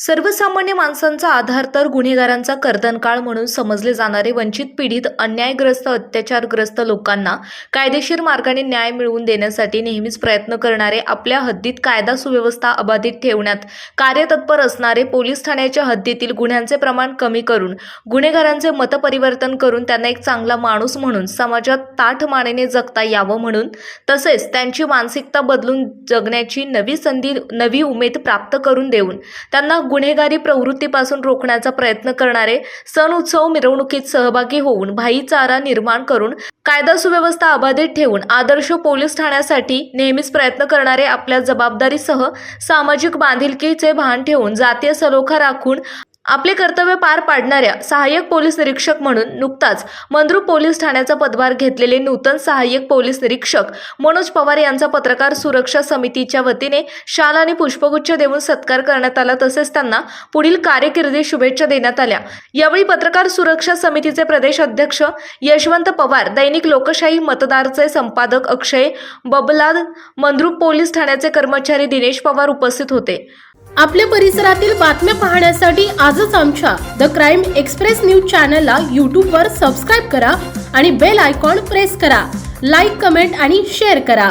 सर्वसामान्य माणसांचा आधार तर गुन्हेगारांचा कर्दनकाळ म्हणून समजले जाणारे वंचित पीडित अन्यायग्रस्त अत्याचारग्रस्त लोकांना कायदेशीर मार्गाने न्याय मिळवून देण्यासाठी नेहमीच प्रयत्न करणारे, आपल्या हद्दीत कायदा सुव्यवस्था अबाधित ठेवण्यात कार्यतत्पर असणारे, पोलीस ठाण्याच्या हद्दीतील गुन्ह्यांचे प्रमाण कमी करून गुन्हेगारांचे मतपरिवर्तन करून त्यांना एक चांगला माणूस म्हणून समाजात ताठ मानेने जगता यावं म्हणून, तसेच त्यांची मानसिकता बदलून जगण्याची नवी संधी, नवी उमेद प्राप्त करून देऊन त्यांना गुन्हेगारी प्रवृत्तीपासून रोखण्याचा प्रयत्न करणारे, सण उत्सव मिरवणुकीत सहभागी होऊन भाईचारा निर्माण करून कायदा सुव्यवस्था अबाधित ठेवून आदर्श पोलीस ठाण्यासाठी नेहमीच प्रयत्न करणारे, आपल्या जबाबदारीसह सामाजिक बांधिलकीचे भान ठेवून जातीय सलोखा राखून आपले कर्तव्य पार पाडणाऱ्या सहाय्यक पोलीस निरीक्षक म्हणून नुकताच मंद्रुप पोलीस ठाण्याचा पदभार घेतलेले नूतन सहाय्यक पोलीस निरीक्षक मनोज पवार यांचा पत्रकार सुरक्षा समितीच्या वतीने शाल आणि पुष्पगुच्छ देऊन सत्कार करण्यात आला। तसेच त्यांना पुढील कारकिर्दीत शुभेच्छा देण्यात आल्या। यावेळी पत्रकार सुरक्षा समितीचे प्रदेश अध्यक्ष यशवंत पवार, दैनिक लोकशाही मतदारचे संपादक अक्षय बबलाद, मंद्रुप पोलीस ठाण्याचे कर्मचारी दिनेश पवार उपस्थित होते। आपल्या परिसरातील बातम्या पाहण्यासाठी आजच आमच्या द क्राइम एक्सप्रेस न्यूज चॅनलला YouTube वर सबस्क्राइब करा आणि बेल आयकॉन प्रेस करा। लाईक, कमेंट आणि शेअर करा।